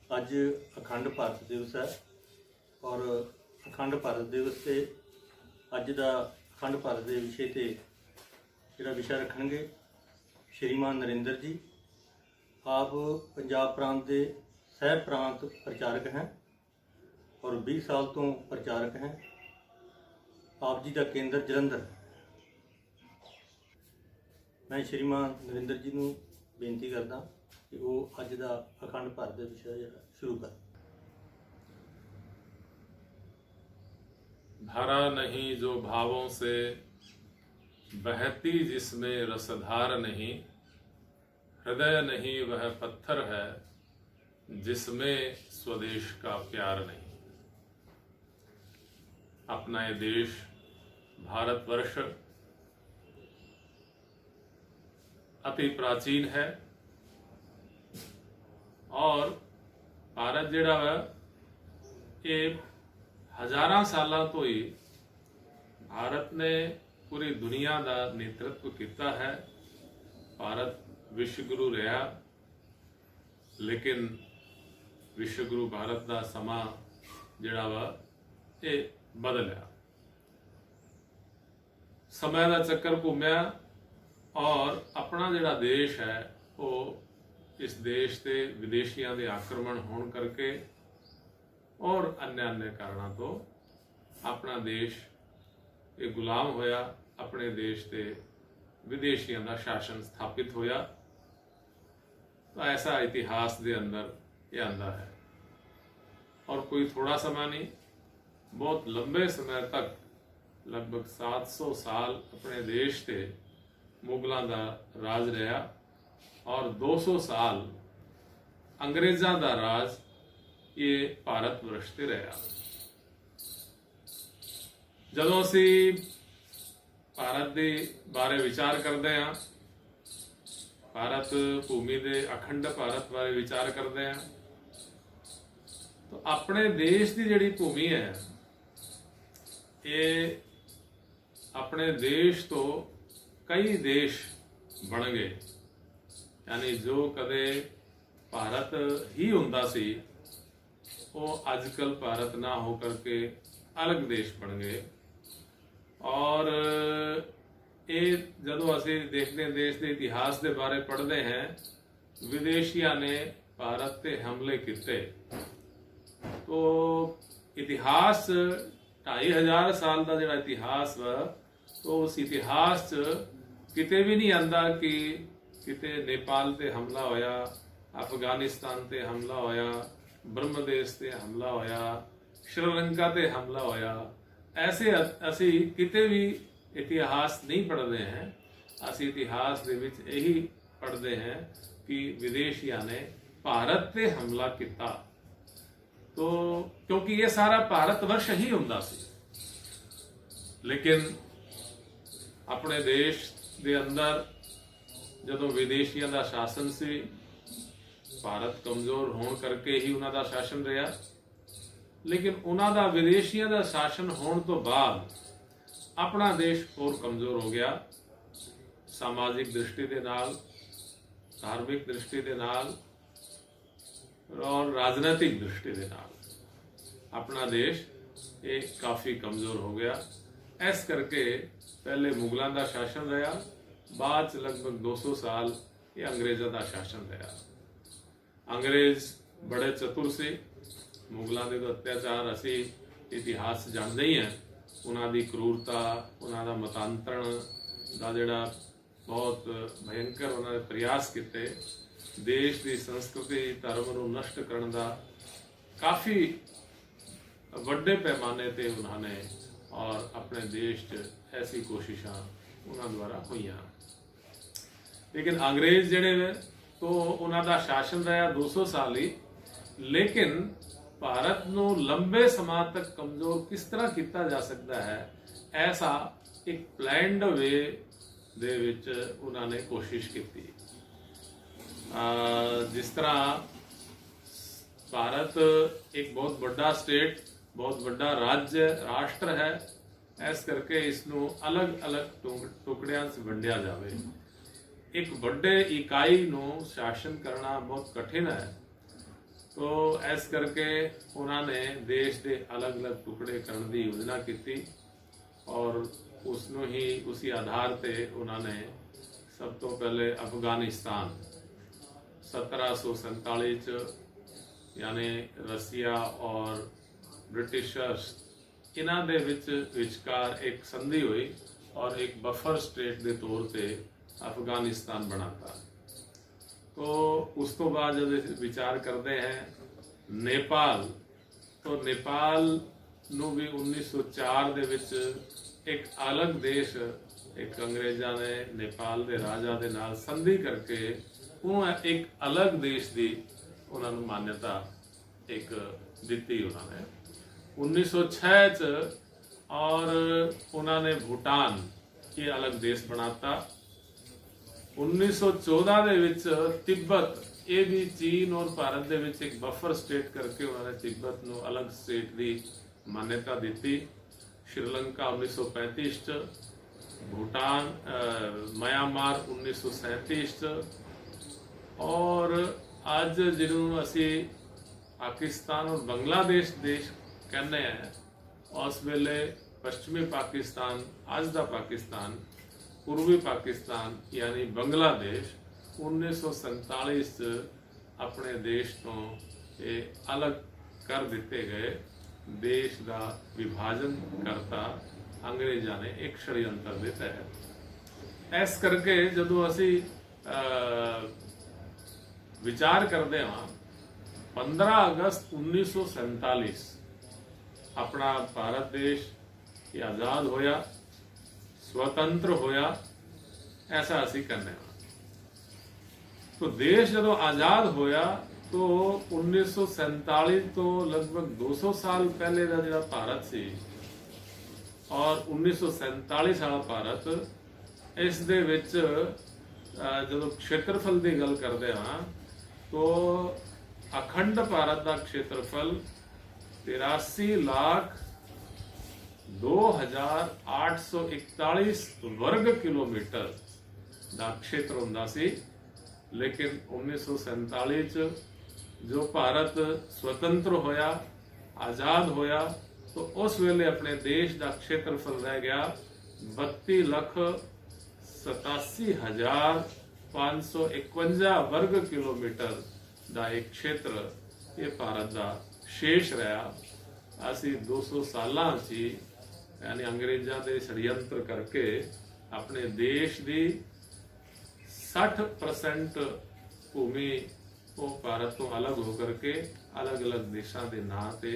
अज अखंड भारत दिवस है और अखंड भारत दिवस से अज का अखंड भारत के विषय से जोड़ा विषय रखेंगे श्रीमान नरेंद्र जी। आप पंजाब प्रांत के शहर प्रांत प्रचारक हैं और 20 साल तो प्रचारक हैं। आप जी का केंद्र जलंधर। मैं श्रीमान नरेंद्र जी को बेनती करदा कि वो अज का अखंड भारत का विषय शुरू कर। धारा नहीं जो भावों से बहती जिसमें रसधार नहीं, हृदय नहीं वह पत्थर है जिसमें स्वदेश का प्यार नहीं। अपना ये देश भारतवर्ष अति प्राचीन है और भारत जिहड़ा वा ये हजारां सालां तो ही भारत ने पूरी दुनिया का नेतृत्व किया है। भारत विश्व गुरु रहा, लेकिन विश्व गुरु भारत का समा जिहड़ा वा ये बदलिया। समय का चक्कर घूमिया और अपना जिहड़ा देश है वो इस देश से विदेशियों के आक्रमण होने करके और अन्य अन्य कारणों तो अपना देश ये गुलाम होया। अपने देश से विदेशियों का शासन स्थापित होया। तो ऐसा इतिहास के अंदर ये आंदा है और कोई थोड़ा समय नहीं, बहुत लंबे समय तक लगभग 700 साल अपने देश से मुगलों का राज रहा और 200 साल अंग्रेज़ों का राज ये भारत वर्ष से रहा। जदों असी भारत के बारे विचार करते हैं, भारत भूमि के अखंड भारत बारे विचार करते हैं, तो अपने देश की जिहड़ी भूमि है ये अपने देश तो कई देश बन गए। यानी जो कदे भारत ही हुंदा सी वो अजकल भारत ना हो करके अलग देश बन गए। और ये जदों असी देखते हैं देश के इतिहास के बारे पढ़ते हैं, विदेशियों ने भारत पे हमले किए तो इतिहास 2500 साल का जो इतिहास वा तो उस इतिहास किते भी नहीं आंदा कि किते नेपाल ते हमला होया, अफगानिस्तान ते हमला होया, ब्रह्मदेश ते हमला होया, श्रीलंका ते हमला होया। ऐसे असी किते भी इतिहास नहीं पढ़ते हैं। असी इतिहास दे विच यही पढ़ते हैं कि विदेशियों ने भारत पे हमला किया। तो क्योंकि ये सारा भारतवर्ष ही हुंदा सी, लेकिन अपने देश दे अंदर जदों विदेशियों का शासन से भारत कमजोर होने करके ही उन्हों का शासन रहा। लेकिन उन्हों का विदेशियों का शासन होने तो बाद अपना देश और कमजोर हो गया। सामाजिक दृष्टि के नाल, धार्मिक दृष्टि के नाल और राजनीतिक दृष्टि के नाल अपना देश ये काफ़ी कमजोर हो गया। इस करके पहले मुगलों का शासन रहा, बाद लगभग 200 साल ये अंग्रेज़ों का शासन रहा। अंग्रेज बड़े चतुर से, मुगलों के अत्याचार असी इतिहास जानते ही हैं। उन्होंने क्रूरता, उन्होंने मतांतरण का जोड़ा बहुत भयंकर उन्होंने प्रयास किए। देश की संस्कृति धर्म को नष्ट करने का काफ़ी बड़े पैमाने पर उन्होंने और अपने देश ऐसी कोशिशा उन्होंने द्वारा हुई। लेकिन अंग्रेज जिहड़े तो उन्होंने शासन रहा 200 साल ही, लेकिन भारत को लंबे समय तक कमजोर किस तरह किया जा सकता है, ऐसा एक प्लैंड वे दे विच उन्होंने कोशिश की। जिस तरह भारत एक बहुत बड़ा स्टेट, बहुत बड़ा राज्य राष्ट्र है, इस करके इसनों अलग अलग टुकड़ियां वंडिया जाए। एक बड़े इकाई नो शासन करना बहुत कठिन है। तो इस करके उन्होंने देश के अलग अलग टुकड़े करने की योजना की और उसनों ही उसी आधार पे उन्होंने सब तो पहले अफगानिस्तान 1747 यानी रसिया और ब्रिटिशर्स इन्हां दे विचकार एक संधि हुई और एक बफर स्टेट के तौर पे अफगानिस्तान बनाता। तो उस तो बाद जब विचार करते हैं नेपाल, तो नेपाल नू भी 1904 दे विच एक अलग देश एक अंग्रेज़ां ने नेपाल के राजा के नाल संधि करके उन्होंने एक अलग देश की उन्होंने मान्यता एक दी उन्होंने 1906 और उन्होंने भूटान ये अलग देश बनाता। 1914 दे विच तिब्बत ये भी चीन और भारत दे विच एक बफर स्टेट करके उन्होंने तिब्बत नू अलग स्टेट की मान्यता दी। श्रीलंका 1935 भूटान म्यांमार 1937 और अज जिन्होंने असी पाकिस्तान और बांग्लादेश देश कहने हैं उस वेले पश्चिमी पाकिस्तान अज का पाकिस्तान पूर्वी पाकिस्तान यानी बांग्लादेश 1947 अपने देश तो ये अलग कर दिते गए। देश का विभाजन करता अंग्रेज़ों ने एक षड्यंत्र के तहत। इस करके जदों असी विचार करते हाँ 15 अगस्त 1947 अपना भारत देश ये आज़ाद होया स्वतंत्र होया ऐसा असी करने। तो देश जदों आज़ाद होया तो 1947 तो लगभग 200 साल पहले का जो भारत सी और 1947 वाला भारत इस दे विच जदों क्षेत्रफल की गल करते हाँ तो अखंड भारत का क्षेत्रफल 83,02,841 वर्ग किलोमीटर का क्षेत्र होंदा सी। लेकिन 1947 जो भारत स्वतंत्र होया आज़ाद होया तो उस वेले अपने देश का क्षेत्रफल रह गया 32,87,551 वर्ग किलोमीटर का एक क्षेत्र ये भारत का शेष रहा। असी 200 साल सी यानी अंग्रेज़ों के षड्यंत्र करके अपने देश की 60% भूमि वो भारत तो अलग होकर के अलग अलग देशों के नाम से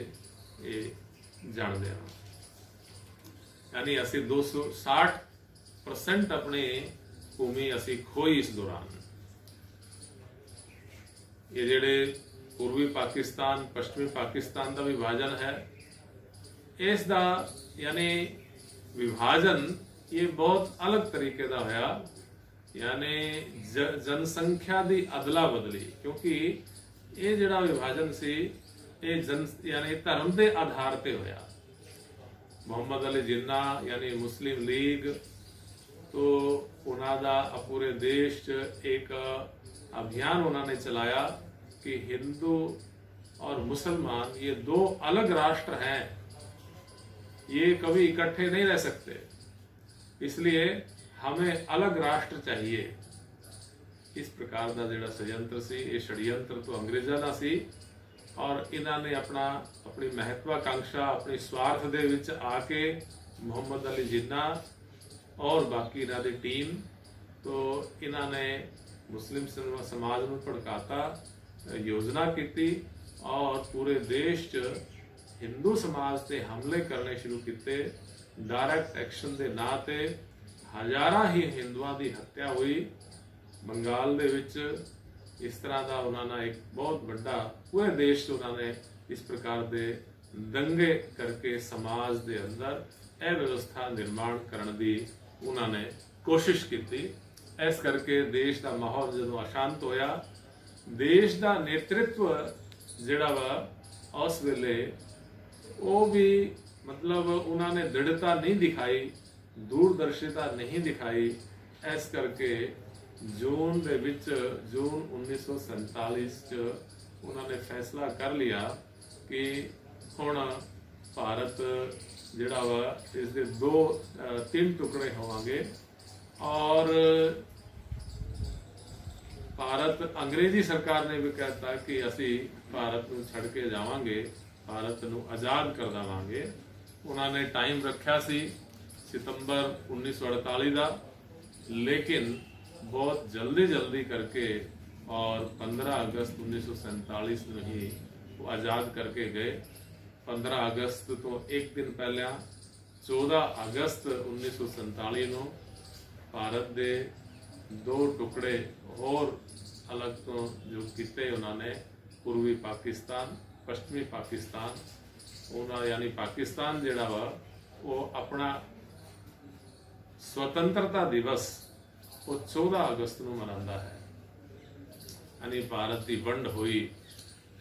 ये जानते हैं। यानी असी 260% अपनी भूमि असी खोई इस दौरान। ये जेड़े पूर्वी पाकिस्तान पश्चिमी पाकिस्तान का विभाजन है इसका यानी विभाजन ये बहुत अलग तरीके का होया। यानी जनसंख्या की अदला बदली क्योंकि ये जिहड़ा विभाजन सी ये यानी धर्म के आधार पर होया। मोहम्मद अली जिन्ना यानी मुस्लिम लीग तो उन्होंने पूरे देश एक अभियान उन्होंने चलाया कि हिंदू और मुसलमान ये दो अलग राष्ट्र हैं, ये कभी इकट्ठे नहीं रह सकते, इसलिए हमें अलग राष्ट्र चाहिए। इस प्रकार का जो षड्यंत्र सी ये षड्यंत्र तो अंग्रेज़ों का सी और इन्होंने अपनी महत्वाकांक्षा अपनी स्वार्थ दे विच आके मोहम्मद अली जिन्ना और बाकी इन्होंने टीम तो इन्होंने मुस्लिम समाज में भड़काता योजना की और पूरे देश हिंदू समाज से हमले करने शुरू किए। डायरैक्ट एक्शन के नाम से हज़ारां ही हिंदुओं की हत्या हुई। बंगाल दे विच इस तरह का उन्होंने एक बहुत बड़ा पूरे देश उन्होंने इस प्रकार के दंगे करके समाज के अंदर अव्यवस्था निर्माण करने की उन्होंने कोशिश की। इस करके देश का माहौल जो अशांत होया देश का नेतृत्व जिहड़ा वा उस वेले वो भी मतलब उन्होंने दृढ़ता नहीं दिखाई दूरदर्शिता नहीं दिखाई। इस करके जून 1947 उन्होंने फैसला कर लिया कि हुण भारत जिहड़ा वा इसके तीन टुकड़े होवांगे और भारत अंग्रेजी सरकार ने भी कहता कि असी भारत नूं छड़ के जावांगे, भारत नूं आज़ाद कर देवांगे। उन्होंने टाइम रखा सी सितंबर 1948 का, लेकिन बहुत जल्दी करके और 15 अगस्त 1947 में ही वो आज़ाद करके गए। 15 अगस्त तो एक दिन पहले 14 अगस्त 1947 को भारत के दो टुकड़े और अलग तो जो किते उन्होंने पूर्वी पाकिस्तान पश्चिमी पाकिस्तान उन्होंने यानी पाकिस्तान जिहड़ा वा वो अपना स्वतंत्रता दिवस वो 14 अगस्त को मनाता है, यानी भारत की वंड हुई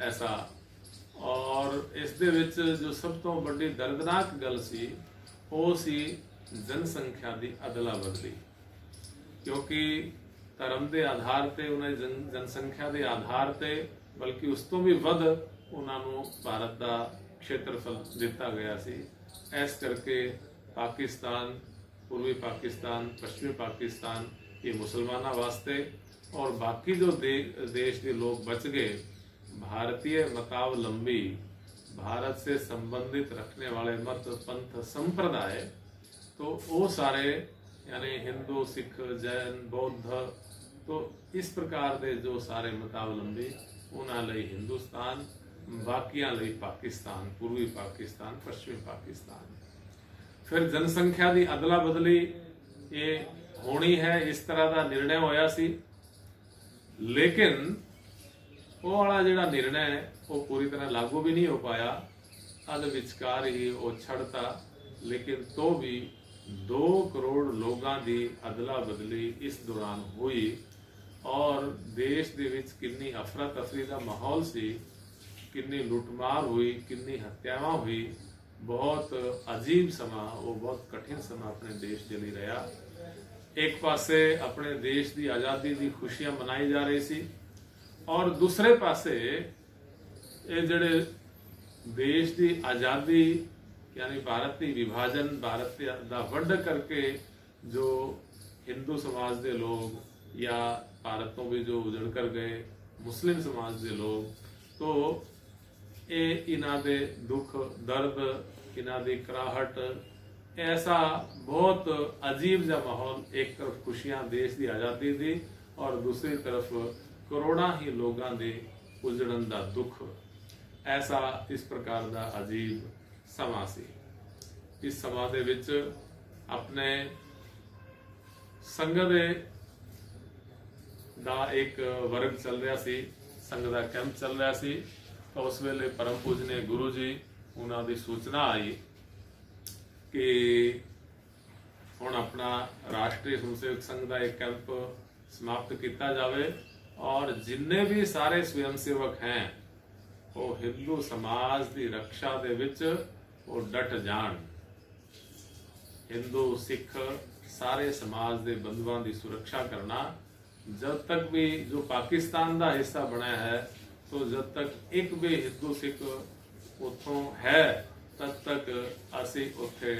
ऐसा। और इस दे विच जो सब तो बड़ी दर्दनाक गल सी वो सी जनसंख्या की अदला बदली, क्योंकि धर्म के आधार पर उन्हें जनसंख्या के आधार पर बल्कि उस तो भी वध उन्होंने भारत का क्षेत्रफल दिता गया सी। इस करके पाकिस्तान पूर्वी पाकिस्तान पश्चिमी पाकिस्तान ये मुसलमानों वास्ते और बाकी जो देश के लोग बच गए भारतीय मतावलंबी भारत से संबंधित रखने वाले मत पंथ संप्रदाय, तो वो सारे यानी हिंदू सिख जैन बौद्ध, तो इस प्रकार के जो सारे मतावलंबी उन्होंने हिंदुस्तान बाकियां लई पाकिस्तान पूर्वी पाकिस्तान पश्चिमी पाकिस्तान। फिर जनसंख्या की अदला बदली ये होनी है, इस तरह का निर्णय होया सी, लेकिन वो वाला जिहड़ा निर्णय वो पूरी तरह लागू भी नहीं हो पाया, अद विचकार ही वो छड़ता। लेकिन तो भी 2 करोड़ लोगों की अदला बदली इस दौरान हुई और देश दे विच कितनी अफरा तफरी का माहौल सी, कितनी लुटमार हुई, कितनी हत्यावां हुई। बहुत अजीब समा, वो बहुत कठिन समा अपने देश के लिए रहा। एक पासे अपने देश की आज़ादी की खुशियां मनाई जा रही सी और दूसरे पासे ये जड़े देश की आज़ादी यानी भारत की विभाजन भारत का वंड करके जो हिंदू समाज के लोग या भारत तो भी जो उजड़ कर गए मुस्लिम समाज के लोग, तो ये इन्हां दे दुख दर्द इन्हां दी कराहट ऐसा बहुत अजीब सा माहौल, एक तरफ खुशियां देश की आज़ादी दी और दूसरी तरफ करोड़ों ही लोगों के उजड़न का दुख, ऐसा इस प्रकार का अजीब समा सी। इस समा दे विच अपने संघ दा एक वर्ग चल रहा सी, संघ का कैंप चल रहा सी। तो उस वेले परम पूजने गुरु जी उन्हों की सूचना आई कि हुण अपना राष्ट्रीय स्वयंसेवक संघ का एक कैंप समाप्त किया जाए और जिन्ने भी सारे स्वयंसेवक हैं वो हिंदू समाज की रक्षा दे विच वो डट जान। हिंदू सिख सारे समाज के बंधुओं की सुरक्षा करना, जब तक भी जो पाकिस्तान का हिस्सा बना है तो जब तक एक भी हिंदू सिख उतों है तब तक असी उत्थे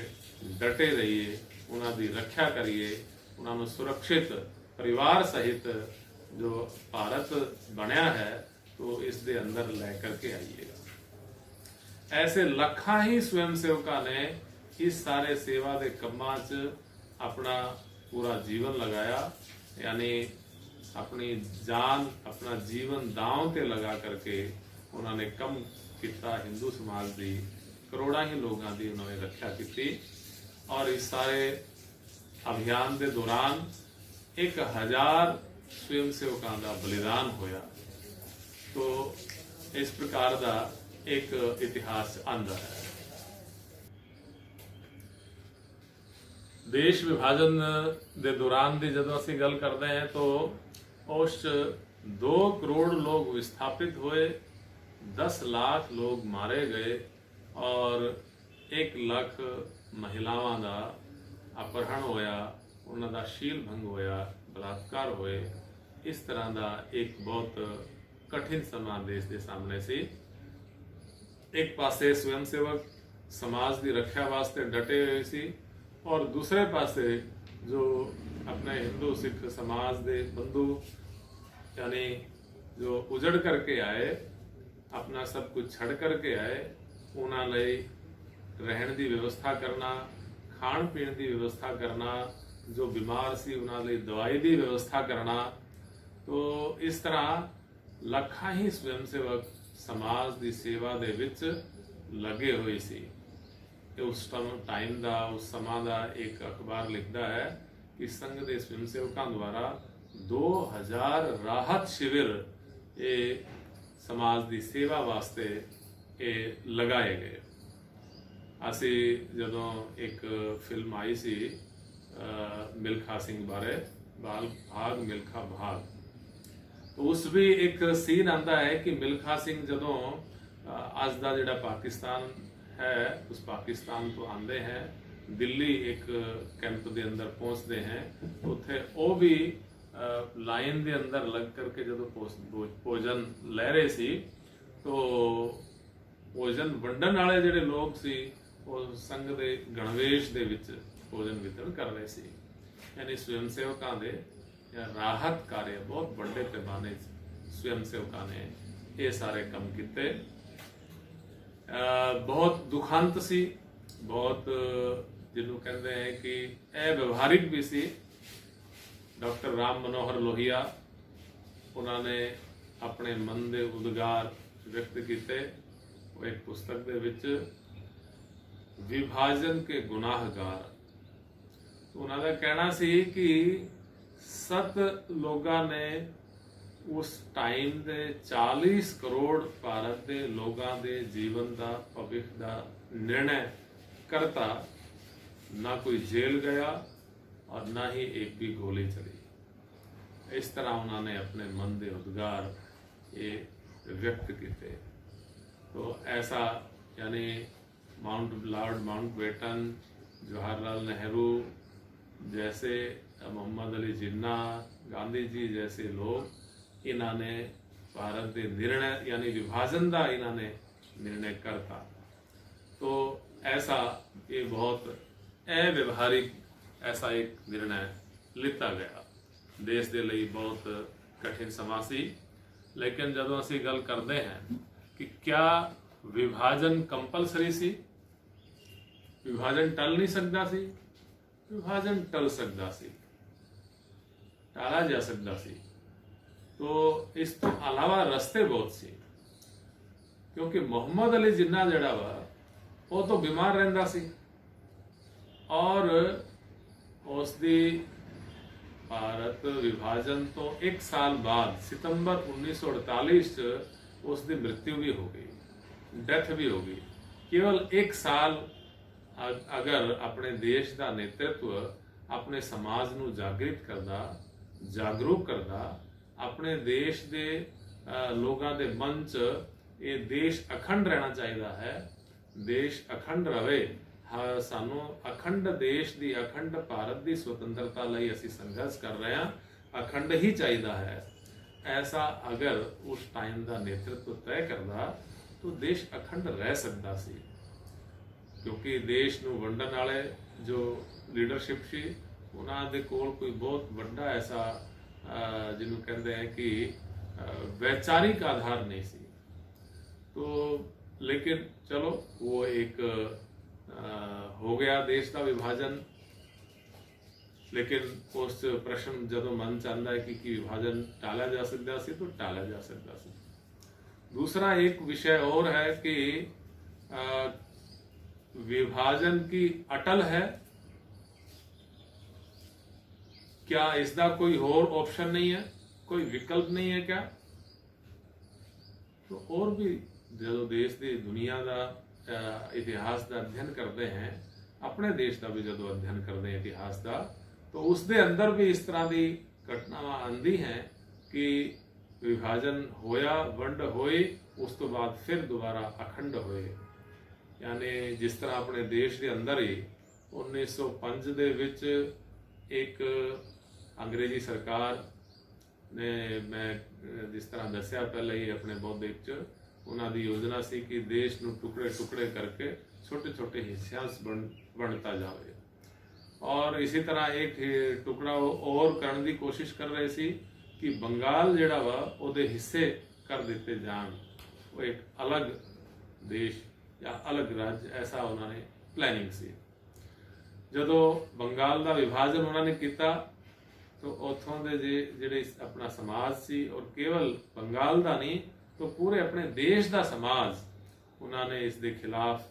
डटे रहिए, उन्होंने रक्षा करिए, उन्होंने सुरक्षित परिवार सहित जो भारत बनया है तो इस दे अंदर ले करके आइएगा। ऐसे लखा ही स्वयंसेवका ने इस सारे सेवा के कम्मां च अपना पूरा जीवन लगाया, यानी अपनी जान अपना जीवन दांव ते लगा करके उन्होंने कम किया। हिंदू समाज की करोड़ों ही लोगों की उन्होंने रक्षा की और इस सारे अभियान के दौरान 1000 स्वयंसेवकों का बलिदान होया। तो इस प्रकार का एक इतिहास आंदा है। देश विभाजन के दौरान की जब असी गल करते हैं तो उस 2 करोड़ लोग विस्थापित हुए, 10 लाख लोग मारे गए और 1 लाख महिलावां का अपहरण होया, उन्होंने शील भंग होया, बलात्कार हुए। इस तरह का एक बहुत कठिन समा देश के सामने सी। एक पासे स्वयं सेवक समाज की रक्षा वास्ते डटे हुए सी और दूसरे पासे जो अपने हिंदू सिख समाज के बंधु यानी जो उजड़ करके आए, अपना सब कुछ छड़ करके आए, उन्होंने रहने की व्यवस्था करना, खाण पीण की व्यवस्था करना, जो बीमार सी उन्होंने दवाई की व्यवस्था करना। तो इस तरह लखा ही स्वयं सेवक समाज की सेवा दे विच लगे हुए सी। उस टाइम का उस समा का एक अखबार लिखता है कि संघ के स्वयं सेवकों द्वारा 2000 राहत शिविर ये समाज की सेवा वास्ते ये लगाए गए। असी जदों एक फिल्म आई सी मिल्खा सिंह बारे, बाल भाग मिल्खा भाग, तो उस भी एक सीन आता है कि मिल्खा सिंह जदों अज का जिहड़ा पाकिस्तान है उस पाकिस्तान तो आते हैं, दिल्ली एक कैंप के अंदर पहुंचते हैं, उत्थे वो भी लाइन के अंदर लग करके जो भोजन ले रहे सी, तो भोजन वंडन वाले जिहड़े लोग सी वो संघ के गणवेश दे विच भोजन वितरण कर रहे सी। यानी स्वयं सेवकों के या राहत कार्य बहुत बड़े पैमाने स्वयं सेवकों ने ये सारे काम किए। बहुत दुखांत सी, बहुत जिन्हों कहते हैं कि अव्यवहारिक भी सी। डॉक्टर राम मनोहर लोहिया उन्होंने अपने मन के उद्गार व्यक्त किए। वो एक पुस्तक दे विच विभाजन के गुनाहगार, तो उन्होंने कहना सी कि 7 लोगों ने उस टाइम दे 40 करोड़ भारत के लोगों के जीवन का भविष्य का निर्णय करता, ना कोई जेल गया और ना ही एक भी गोली चली। इस तरह उन्होंने अपने मन के उद्गार ये व्यक्त किए। तो ऐसा यानी लॉर्ड माउंटबेटन, जवाहरलाल नेहरू जैसे, मोहम्मद अली जिन्ना, गांधी जी जैसे लोग इन्होंने भारत के निर्णय यानी विभाजन का इन्होंने निर्णय करता। तो ऐसा ये बहुत अव्यवहारिक ऐसा एक निर्णय लिता गया। देश के लिए बहुत कठिन समा सी। लेकिन जदों असी गल करते हैं कि क्या विभाजन कंपलसरी सी, विभाजन टल नहीं सकता सी, विभाजन टल सकता सी, टाला जा सकता सी। तो इस तो अलावा रस्ते बहुत सी, क्योंकि मोहम्मद अली जिन्ना जड़ा वा वो तो बीमार रहिंदा सी और उसदी भारत विभाजन तो 1 साल बाद सितंबर 1948 उसकी मृत्यु भी हो गई, डेथ भी हो गई। केवल 1 साल अगर अपने देश का नेतृत्व अपने समाज नू जागृत करदा, जागरूक करदा, अपने देश के लोगों के मन च ये देश अखंड रहना चाहिए है, देश अखंड रहे, हाँ सानू अखंड देश की, अखंड भारत की स्वतंत्रता लई असी संघर्ष कर रहे हैं, अखंड ही चाहिए है, ऐसा अगर उस टाइम का नेतृत्व तय करदा तो देश अखंड रह सकता सी। क्योंकि देश नू वंडन वाले जो लीडरशिप सी उन्हां दे कोल कोई बहुत बड़ा ऐसा जिन्हों कहते हैं कि वैचारिक आधार नहीं सी। तो लेकिन चलो वो एक हो गया देश का विभाजन। लेकिन उस प्रश्न जदों मन चाहता है कि विभाजन टाला जा सकता सी तो टाला जा सकता सी। दूसरा एक विषय और है कि विभाजन की अटल है, क्या इसका कोई और ऑप्शन नहीं है, कोई विकल्प नहीं है क्या? तो और भी जो देश की दुनिया का इतिहास का अध्ययन करते हैं, अपने देश का भी जो अध्ययन करते हैं इतिहास का, तो उसके अंदर भी इस तरह की घटनावां आंदी हैं कि विभाजन होया, वंड होए, उस तो बाद फिर दोबारा अखंड होए। यानी जिस तरह अपने देश के अंदर ही 1905 दे विच एक अंग्रेजी सरकार ने, मैं ਜਿਸ ਤਰ੍ਹਾਂ ਦੱਸਿਆ ਪਹਿਲਾਂ ਹੀ ਆਪਣੇ ਬੌਧਿਕ 'ਚ, ਉਹਨਾਂ ਦੀ ਯੋਜਨਾ ਸੀ ਕਿ ਦੇਸ਼ ਨੂੰ ਟੁਕੜੇ ਟੁਕੜੇ ਕਰਕੇ ਛੋਟੇ ਛੋਟੇ ਹਿੱਸਿਆਂ 'ਚ ਵੰਡਤਾ ਜਾਵੇ। ਔਰ ਇਸੇ ਤਰ੍ਹਾਂ ਇੱਕ ਟੁਕੜਾ ਹੋਰ ਕਰਨ ਦੀ ਕੋਸ਼ਿਸ਼ ਕਰ ਰਹੇ ਸੀ ਕਿ ਬੰਗਾਲ ਜਿਹੜਾ ਵਾ ਉਹਦੇ ਹਿੱਸੇ ਕਰ ਦਿੱਤੇ ਜਾਣ, ਉਹ ਇੱਕ ਅਲੱਗ ਦੇਸ਼ ਜਾਂ ਅਲੱਗ ਰਾਜ, ਐਸਾ ਉਹਨਾਂ ਨੇ ਪਲੈਨਿੰਗ ਸੀ। ਜਦੋਂ ਬੰਗਾਲ ਦਾ ਵਿਭਾਜਨ ਉਹਨਾਂ ਨੇ ਕੀਤਾ ਤਾਂ ਉੱਥੋਂ ਦੇ ਜਿਹੜੇ ਆਪਣਾ ਸਮਾਜ ਸੀ, ਔਰ ਕੇਵਲ ਬੰਗਾਲ ਦਾ ਨਹੀਂ ਤਾਂ ਪੂਰੇ ਆਪਣੇ ਦੇਸ਼ ਦਾ ਸਮਾਜ, ਉਹਨਾਂ ਨੇ ਇਸ ਦੇ ਖਿਲਾਫ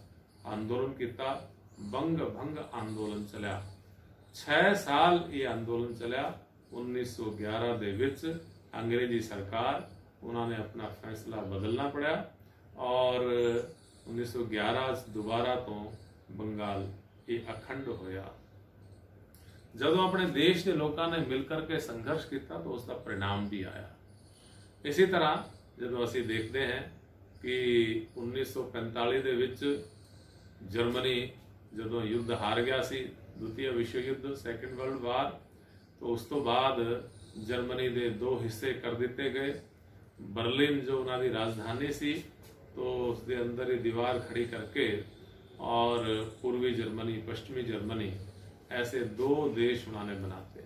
ਅੰਦੋਲਨ ਕੀਤਾ। ਬੰਗ ਭੰਗ ਅੰਦੋਲਨ ਚੱਲਿਆ, 6 ਸਾਲ ਇਹ ਅੰਦੋਲਨ ਚੱਲਿਆ। 1911 ਦੇ ਵਿੱਚ ਅੰਗਰੇਜ਼ੀ ਸਰਕਾਰ, ਉਹਨਾਂ ਨੇ ਆਪਣਾ ਫੈਸਲਾ ਬਦਲਣਾ ਪੜਿਆ ਔਰ 1911 'ਚ ਦੁਬਾਰਾ ਤੋਂ ਬੰਗਾਲ ਇਹ ਅਖੰਡ ਹੋਇਆ। ਜਦੋਂ ਆਪਣੇ ਦੇਸ਼ ਦੇ ਲੋਕਾਂ ਨੇ ਮਿਲ ਕਰਕੇ ਸੰਘਰਸ਼ ਕੀਤਾ ਤਾਂ ਉਸ ਦਾ परिणाम ਵੀ ਆਇਆ। ਇਸੇ ਤਰ੍ਹਾਂ ਜਦੋਂ ਅਸੀਂ ਦੇਖਦੇ ਹਾਂ ਕਿ 1945 ਦੇ ਵਿੱਚ ਜਰਮਨੀ ਜਦੋਂ ਯੁੱਧ ਹਾਰ ਗਿਆ ਸੀ, ਦੂਜਾ ਵਿਸ਼ਵ ਯੁੱਧ, ਸੈਕੰਡ ਵਰਲਡ ਵਾਰ, ਤਾਂ ਉਸ ਤੋਂ ਬਾਅਦ ਜਰਮਨੀ ਦੇ 2 ਹਿੱਸੇ ਕਰ ਦਿੱਤੇ ਗਏ। ਬਰਲਿਨ ਜੋ ਉਹਨਾਂ ਦੀ ਰਾਜਧਾਨੀ ਸੀ, तो उसके अंदर ही दीवार खड़ी करके और पूर्वी जर्मनी, पश्चिमी जर्मनी, ऐसे 2 देश उन्होंने बनाते।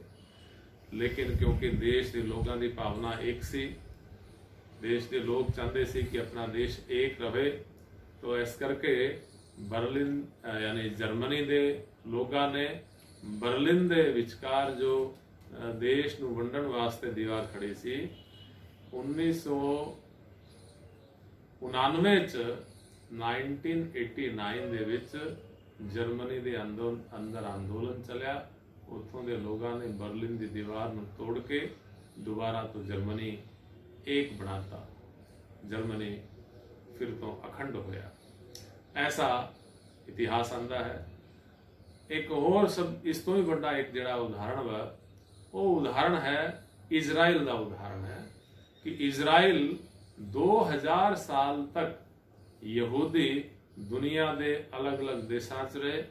लेकिन क्योंकि देश के लोगों की भावना एक सी, देश के लोग चाहते सी कि अपना देश एक रहे, तो इस करके बर्लिन यानी जर्मनी के लोगों ने बर्लिन के विचकार जो देश नूं वंडण वास्ते दीवार खड़ी सी, 1989 ਦੇ ਵਿੱਚ ਜਰਮਨੀ ਦੇ ਅੰਦਰ ਅੰਦੋਲਨ ਚੱਲਿਆ। ਉੱਥੋਂ ਦੇ ਲੋਕਾਂ ਨੇ ਬਰਲਿਨ ਦੀ ਦੀਵਾਰ ਨੂੰ ਤੋੜ ਕੇ ਦੁਬਾਰਾ ਤੋਂ ਜਰਮਨੀ ਇੱਕ ਬਣਾਤਾ। ਜਰਮਨੀ ਫਿਰ ਤੋਂ ਅਖੰਡ ਹੋਇਆ। ਐਸਾ ਇਤਿਹਾਸ ਆਂਦਾ ਹੈ। ਇੱਕ ਹੋਰ ਸਭ ਇਸ ਤੋਂ ਵੀ ਵੱਡਾ ਇੱਕ ਜਿਹੜਾ ਉਦਾਹਰਣ ਵਾ, ਉਹ ਉਦਾਹਰਣ ਹੈ ਇਜ਼ਰਾइल ਦਾ ਉਦਾਹਰਣ ਹੈ ਕਿ ਇਜ਼ਰਾइल 2000 साल तक यहूदी दुनिया के अलग अलग देशों च रहे।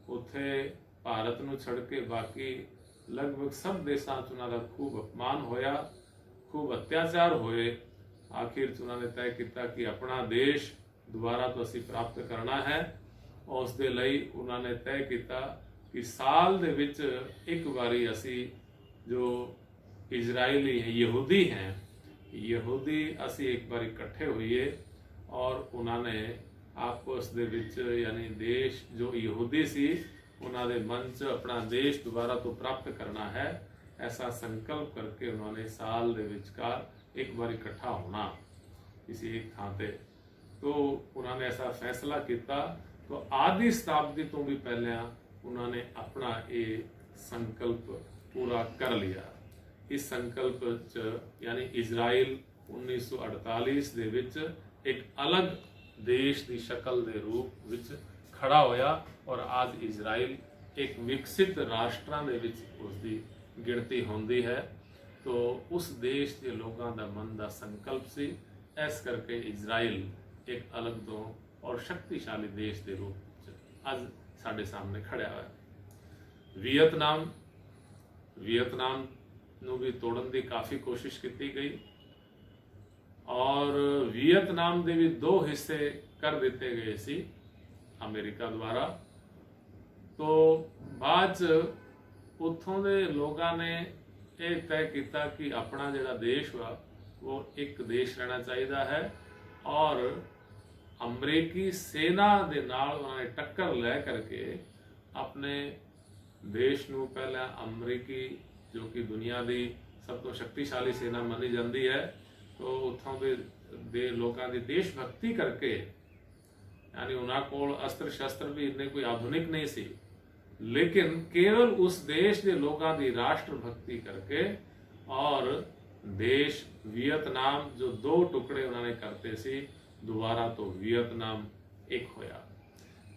उत्थे भारत नूं छड़ के बाकी लगभग सब देशों च उन्हां दा खूब अपमान होया, खूब अत्याचार होए। आखिर च उन्होंने तय किया कि अपना देश दोबारा तो असी प्राप्त करना है। उस दे लई उन्होंने तय किया कि साल दे विच एक बारी असी जो इजराइली यहूदी हैं, यहूदी असी एक बार इकट्ठे हुए और उन्होंने आपस दे विच यानी देश जो यहूदी सी उन्होंने मन च अपना देश दोबारा तो प्राप्त करना है, ऐसा संकल्प करके उन्होंने साल दे विचकार एक बार इकट्ठा होना किसी एक थां ते। तो उन्होंने ऐसा फैसला किया। तो आधी शताब्दी तो भी पहले उन्होंने अपना ये संकल्प पूरा कर लिया। इस संकल्प च यानी इजराइल 1948 दे विच एक अलग देश की शक्ल के रूप विच खड़ा होया और आज इजराइल एक विकसित राष्ट्रां दे विच उसकी गिनती होंदी है। तो उस देश के लोगों का मन का संकल्प सी, इस करके इजराइल एक अलग तो और शक्तिशाली देश के रूप आज साडे सामने खड़ा हुआ है। वियतनाम ਨੂੰ भी तोड़न की काफ़ी कोशिश की गई और वियतनाम के भी 2 हिस्से कर दिते गए सी अमेरिका द्वारा। तो बाद उत्थों के लोगों ने यह तय किया कि अपना जिहड़ा देश वा वो एक देश रहना चाहिए है और अमरीकी सेना के नाल उन्होंने टक्कर लै करके अपने देश नूं पहला अमरीकी जो कि दुनिया की सब तो शक्तिशाली सेना मानी जाती है, तो उत्थों दे लोगों की देशभक्ति करके, यानी उन्होंने कोल अस्त्र शस्त्र भी इतने कोई आधुनिक नहीं सी, लेकिन केवल उस देश के लोगों की राष्ट्रभक्ति करके और देश वियतनाम जो 2 टुकड़े उन्होंने करते सी, दोबारा तो वियतनाम एक होया।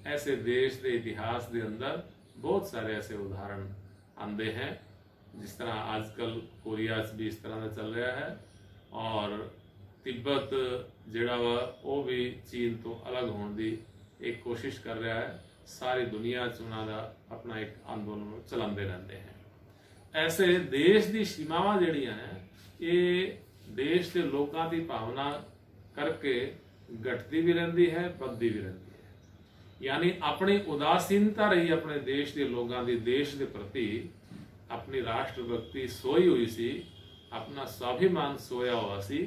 ऐसे देश के इतिहास के अंदर बहुत सारे ऐसे उदाहरण आते हैं। जिस तरह आजकल कोरिया भी इस तरह का चल रहा है और तिब्बत जिहड़ा वा वो भी चीन तो अलग होने की एक कोशिश कर रहा है। सारी दुनिया च उन्हां दा अपना एक आंदोलन चलाते रहते हैं। ऐसे देश की सीमावां जिहड़ियां हैं ये देश के लोगों की भावना करके घटती भी रहती है, बढ़ती भी रहती है। यानी अपनी उदासीनता रही अपने देश के लोगों की देश के प्रति, अपनी राष्ट्रभक्ति सोई हुई सी, अपना स्वाभिमान सोया हुआ सी।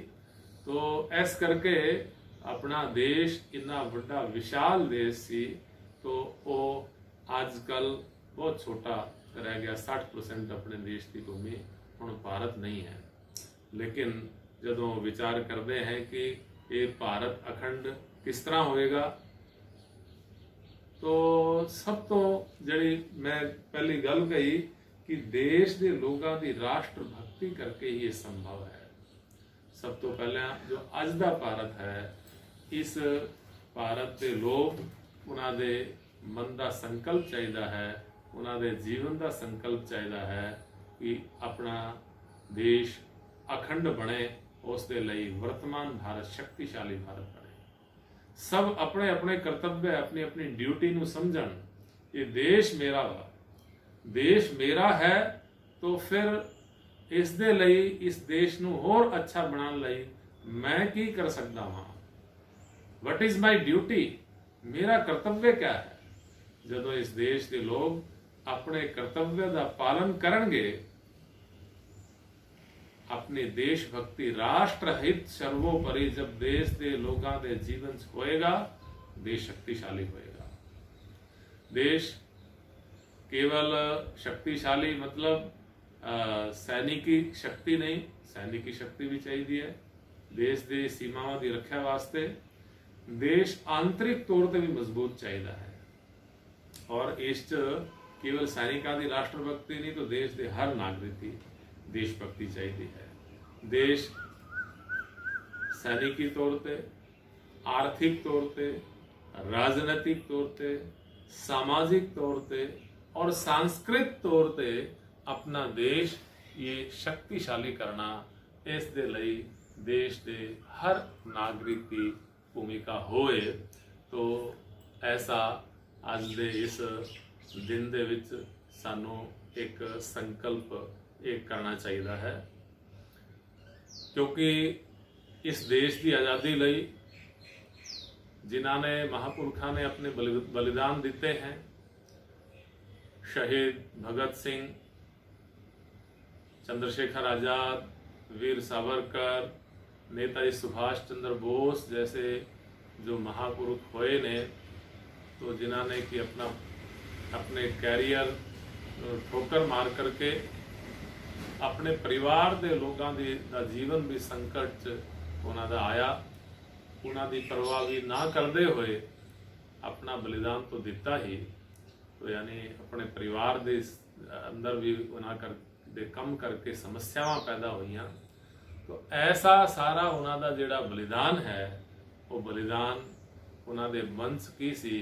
तो इस करके अपना देश इन्ना बड़ा विशाल देश सी, तो वो आजकल बहुत छोटा रह गया। 60% अपने देश की भूमि हुण भारत नहीं है। लेकिन जदों विचार करते हैं कि ये भारत अखंड किस तरह होएगा, तो सब तो जड़ी मैं पहली गल कही कि देश के लोगों की राष्ट्र भक्ति करके ही ये संभव है। सब तो पहले जो अज का भारत है, इस भारत के लोग उन्होंने मन का संकल्प चाहिए है, उन्होंने जीवन का संकल्प चाहिए है कि अपना देश अखंड बने। उसके लिए वर्तमान भारत शक्तिशाली भारत बने। सब अपने अपने कर्तव्य, अपनी अपनी ड्यूटी नूं समझण। ये देश मेरा वा, देश मेरा है, तो फिर इस दे लई, इस देश नूं होर अच्छा बनाने लई मैं की कर सकता हाँ? What is my duty? मेरा कर्तव्य क्या है? जदों इस देश के लोग अपने कर्तव्य का पालन करनगे, अपनी देशभक्ति, राष्ट्र हित सर्वोपरि जब देश के लोगों के जीवन च होएगा, देश शक्तिशाली होएगा। देश केवल शक्तिशाली मतलब सैनिकी शक्ति नहीं, सैनिकी शक्ति भी चाहिए है। देश की सीमाओं की रक्षा वास्ते देश आंतरिक तौर पर भी मजबूत चाहिए है। और इस केवल सैनिकों की राष्ट्रभक्ति नहीं, तो देश के हर नागरिक की देशभक्ति चाहिए है। देश सैनिकी तौर पे, आर्थिक तौर पे, राजनीतिक तौर पे, सामाजिक तौर पे और सांस्कृतिक तौर पे अपना देश ये शक्तिशाली करना, इस दे लई देश के हर नागरिक की भूमिका होए। तो ऐसा अज दे इस दिन दे विच सानू एक संकल्प एक करना चाहिए है, क्योंकि इस देश की आज़ादी लई जिन्होंने महापुरुषों ने अपने बलिदान दिते हैं, शहीद भगत सिंह, चंद्रशेखर आजाद, वीर सावरकर, नेताजी सुभाष चंद्र बोस जैसे जो महापुरुष हुए ने, तो जिन्होंने कि अपने कैरियर ठोकर मार करके अपने परिवार के लोगों का जीवन भी संकट उन्होंने आया, उन्होंने परवाह भी ना करते हुए अपना बलिदान तो दिता ही। तो यानी अपने परिवार के अंदर भी उन्होंने कम करके समस्यावां पैदा हुई। तो ऐसा सारा उन्होंने जिहड़ा बलिदान है, वो बलिदान उन्होंने वंश की सी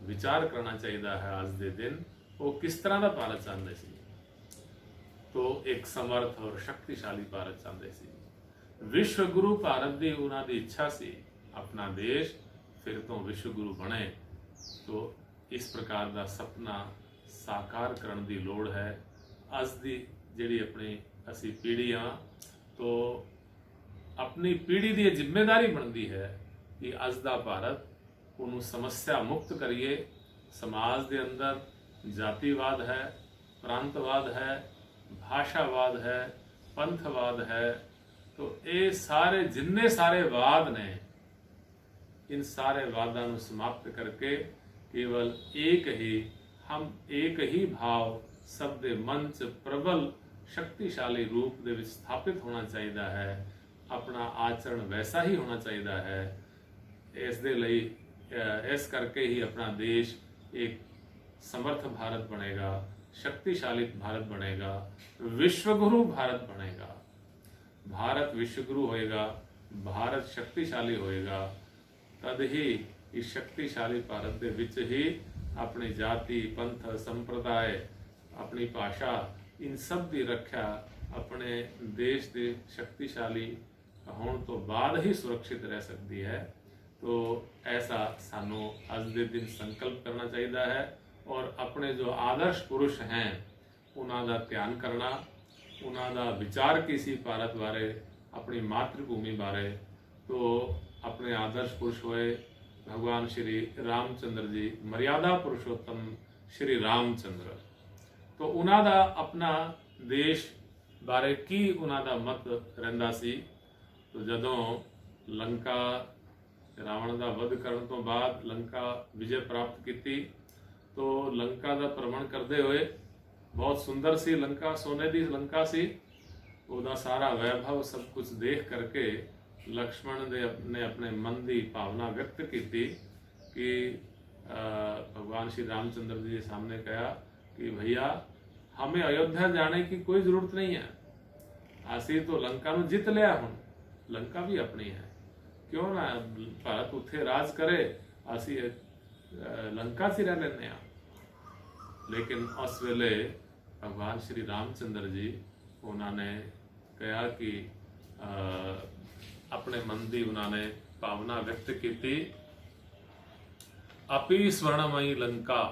विचार करना चाहिए है। आज के दिन वो किस तरह का भारत चाहते सी, तो एक समर्थ और शक्तिशाली भारत चाहते सी। विश्व गुरु भारत की उन्होंने इच्छा सी, अपना देश फिर तो विश्व गुरु बने। तो इस प्रकार का सपना साकार करने की लोड़ है। अज की जिहड़ी अपनी असी पीढ़ी हाँ, तो अपनी पीढ़ी की जिम्मेदारी बनती है कि अज का भारत उन्होंने समस्या मुक्त करिए। समाज के अंदर जातिवाद है, प्रांतवाद है, भाषावाद है, पंथवाद है, तो ये सारे जिन्ने सारे वाद ने, इन सारे वादा को समाप्त करके केवल एक ही भाव सब दे मन च प्रबल शक्तिशाली रूप दे विच स्थापित होना चाहिए है। अपना आचरण वैसा ही होना चाहिए है। इस दे लई इस करके ही अपना देश एक समर्थ भारत बनेगा, शक्तिशाली भारत बनेगा, विश्वगुरु भारत बनेगा। भारत विश्वगुरु होएगा, भारत शक्तिशाली होएगा, तद ही इस शक्तिशाली भारत के विच ही अपनी जाति, पंथ, संप्रदाय, अपनी भाषा, इन सब की रक्षा अपने देश के शक्तिशाली होने तो बाद ही सुरक्षित रह सकती है। तो ऐसा सानू अज के दिन संकल्प करना चाहिए है और अपने जो आदर्श पुरुष हैं उन्हों का ध्यान करना, उन्हों का विचार किसी भारत बारे अपनी मातृभूमि बारे, तो अपने आदर्श पुरुष होए भगवान श्री रामचंद्र जी, मर्यादा पुरुषोत्तम श्री रामचंद्र, तो उन्हां दा अपना देश बारे की उन्हां दा मत रहिंदा सी। तो जदों लंका रावण का वध करने तो बाद लंका विजय प्राप्त की, तो लंका का भ्रमण करते हुए, बहुत सुंदर सी लंका, सोने की लंका सी, ਉਹਦਾ सारा वैभव सब कुछ देख करके लक्ष्मण ने अपने मन की भावना व्यक्त की कि भगवान श्री रामचंद्र जी के सामने कहा कि भैया हमें अयोध्या जाने की कोई जरूरत नहीं है, असी तो लंका में जित लिया, हुण लंका भी अपनी है, क्यों ना भारत उत्थे राज करे, असी लंका से रह लेने आ। लेकिन उस वेले भगवान श्री रामचंद्र जी उन्होंने कहा कि अपने मन की उन्होंने भावना व्यक्त की, अपि स्वर्णमयी लंका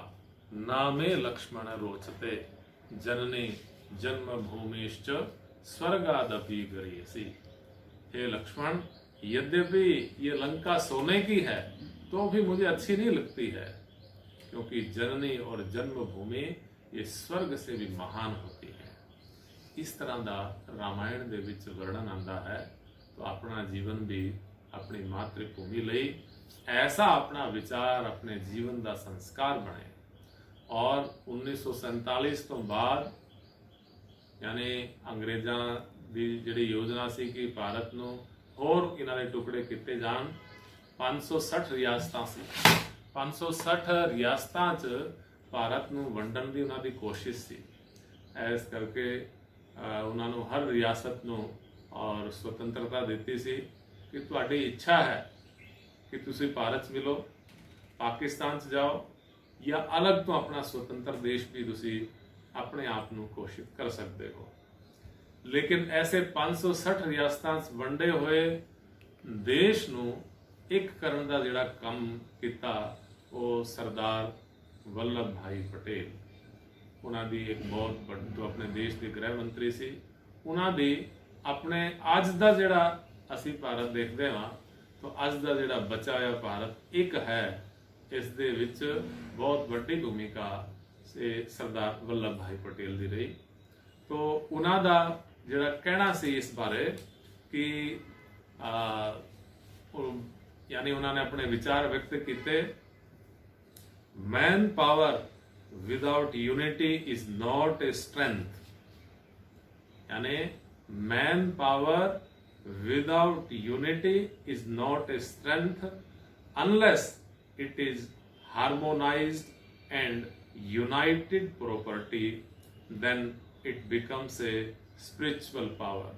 नामे लक्ष्मण रोचते, जननी जन्मभूमिश्च स्वर्गादपि गरीयसी। हे लक्ष्मण, यद्यपि ये लंका सोने की है तो भी मुझे अच्छी नहीं लगती है, क्योंकि जननी और जन्मभूमि ये स्वर्ग से भी महान होती है। इस तरह का रामायण दे विच वर्णन आंदा है। तो अपना जीवन भी अपनी मातृभूमि लई ऐसा अपना विचार, अपने जीवन का संस्कार बने। और 1947 तो बाद यानी अंग्रेज़ां दी जिहड़ी योजना सी कि भारत नूं होर इन्हां दे टुकड़े किते जाण, 560 रियासतां सी, 560 रियासतां च भारत नूं वंडण दी उन्हां दी कोशिश सी। इस करके उन्होंने हर रियासत नूं और स्वतंत्रता दी सी कि तुहाडी इच्छा है कि तुसी भारत च मिलो, पाकिस्तान च जाओ, या अलग तो अपना स्वतंत्र देश भी तुसी अपने आप नूं घोषित कर सकते हो। लेकिन ऐसे 560 रियासतां च वंडे हुए देश नूं एक करन दा जिहड़ा काम कीता, वो सरदार वल्लभ भाई पटेल, उन्हां दी एक बहुत बड़ी, जो अपने देश के गृह मंत्री सी, उन्हां दी अपने अज दा जिहड़ा असीं भारत देखदे हां, तो अज दा जिहड़ा बचा होया भारत एक है, इस दे विच बहुत बड़ी भूमिका से सरदार वल्लभ भाई पटेल दी रही। तो उन्हां दा जिहड़ा कहना सी इस बारे कि यानी उन्होंने अपने विचार व्यक्त किए, man power without unity is not a strength, यानी man power without unity is not a strength unless it is harmonized and united property, then it becomes a spiritual power।